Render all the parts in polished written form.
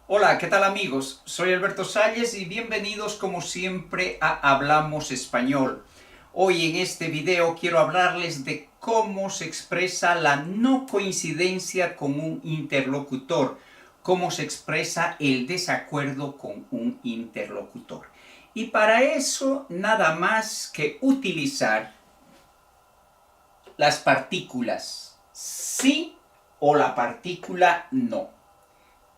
Hola, ¿qué tal amigos? Soy Alberto Salles y bienvenidos como siempre a Hablamos Español. Hoy en este video quiero hablarles de cómo se expresa la no coincidencia con un interlocutor, cómo se expresa el desacuerdo con un interlocutor. Y para eso nada más que utilizar las partículas sí o la partícula no.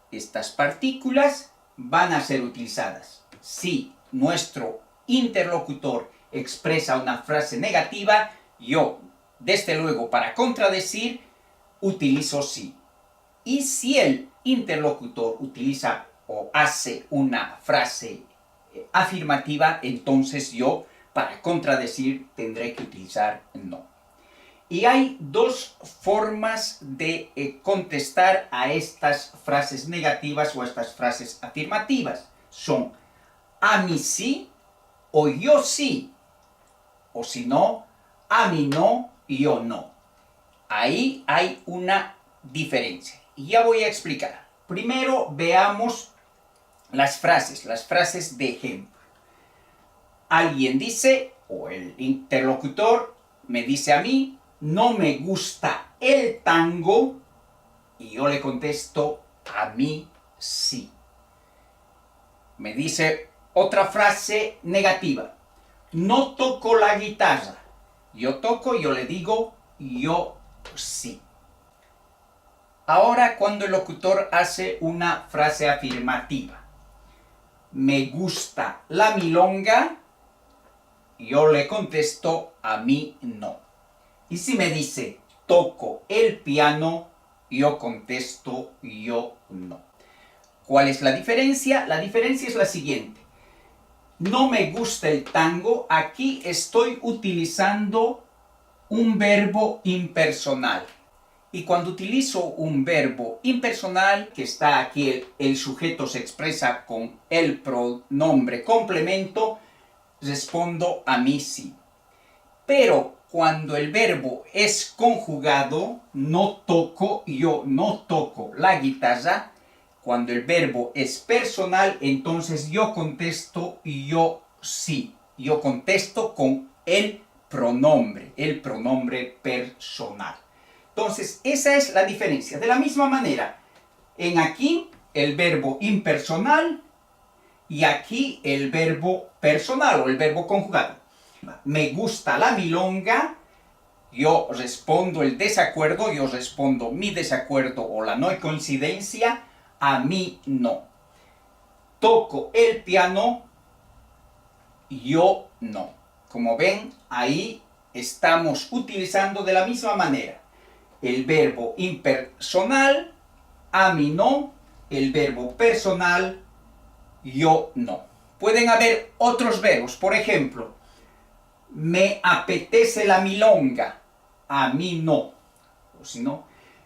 Estas partículas van a ser utilizadas si nuestro interlocutor expresa una frase negativa. Yo, desde luego, para contradecir, utilizo sí. Y si el interlocutor utiliza o hace una frase afirmativa, entonces yo, para contradecir, tendré que utilizar no. Y hay dos formas de contestar a estas frases negativas o a estas frases afirmativas. Son a mí sí o yo sí. O si no, a mí no y yo no. Ahí hay una diferencia. Y ya voy a explicar. Primero veamos las frases de ejemplo. Alguien dice, o el interlocutor me dice a mí, no me gusta el tango, y yo le contesto, a mí sí. Me dice otra frase negativa, no toco la guitarra. Yo toco, yo le digo, yo sí. Ahora cuando el locutor hace una frase afirmativa, me gusta la milonga, yo le contesto, a mí no. Y si me dice, toco el piano, yo contesto, yo no. ¿Cuál es la diferencia? La diferencia es la siguiente. No me gusta el tango, aquí estoy utilizando un verbo impersonal. Y cuando utilizo un verbo impersonal, que está aquí, el sujeto se expresa con el pronombre complemento, respondo a mí sí. Pero cuando el verbo es conjugado, no toco, yo no toco la guitarra. Cuando el verbo es personal, entonces yo contesto yo sí. Yo contesto con el pronombre personal. Entonces, esa es la diferencia. De la misma manera, en aquí el verbo impersonal y aquí el verbo personal o el verbo conjugado. Me gusta la milonga, yo respondo el desacuerdo, yo respondo mi desacuerdo o la no coincidencia, a mí no. Toco el piano, yo no. Como ven, ahí estamos utilizando de la misma manera el verbo impersonal, a mí no, el verbo personal, yo no. Pueden haber otros verbos, por ejemplo, me apetece la milonga, a mí no. O si no,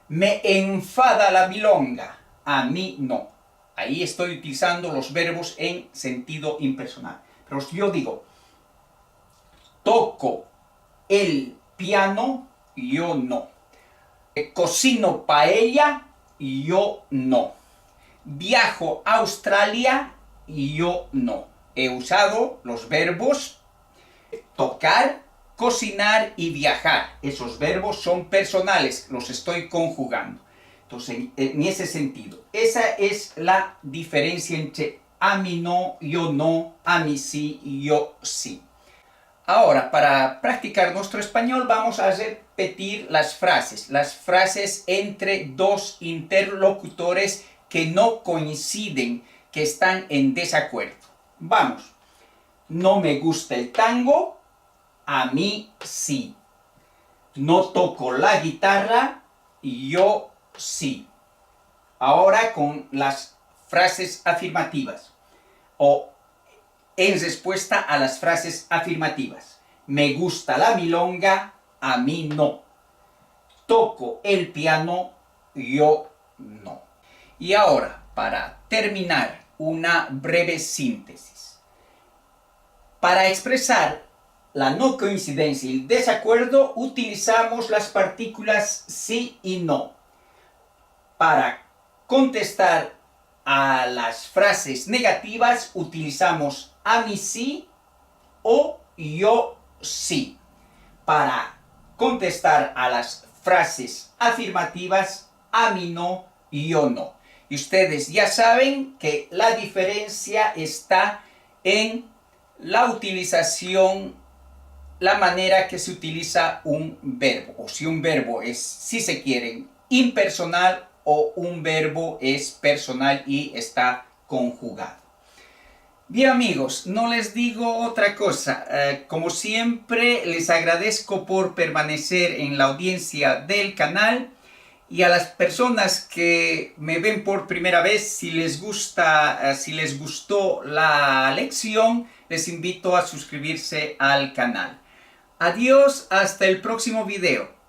me enfada la milonga, a mí no. Ahí estoy utilizando los verbos en sentido impersonal. Pero si yo digo, toco el piano, yo no. Cocino paella, yo no. Viajo a Australia, yo no. He usado los verbos tocar, cocinar y viajar. Esos verbos son personales, los estoy conjugando. Entonces, en ese sentido, esa es la diferencia entre a mí no, yo no, a mí sí y yo sí. Ahora, para practicar nuestro español, vamos a repetir las frases entre dos interlocutores que no coinciden, que están en desacuerdo. Vamos. No me gusta el tango, a mí sí. No toco la guitarra, yo sí. Ahora con las frases afirmativas o en respuesta a las frases afirmativas. Me gusta la milonga, a mí no. Toco el piano, yo no. Y ahora, para terminar, una breve síntesis. Para expresar la no coincidencia y el desacuerdo, utilizamos las partículas sí y no. Para contestar a las frases negativas utilizamos a mí sí o yo sí. Para contestar a las frases afirmativas, a mí no, yo no. Y ustedes ya saben que la diferencia está en la utilización, la manera que se utiliza un verbo. O si un verbo es, si se quieren, impersonal o un verbo es personal y está conjugado. Bien amigos, no les digo otra cosa. Como siempre, les agradezco por permanecer en la audiencia del canal. Y a las personas que me ven por primera vez, si les gustó la lección, les invito a suscribirse al canal. Adiós, hasta el próximo video.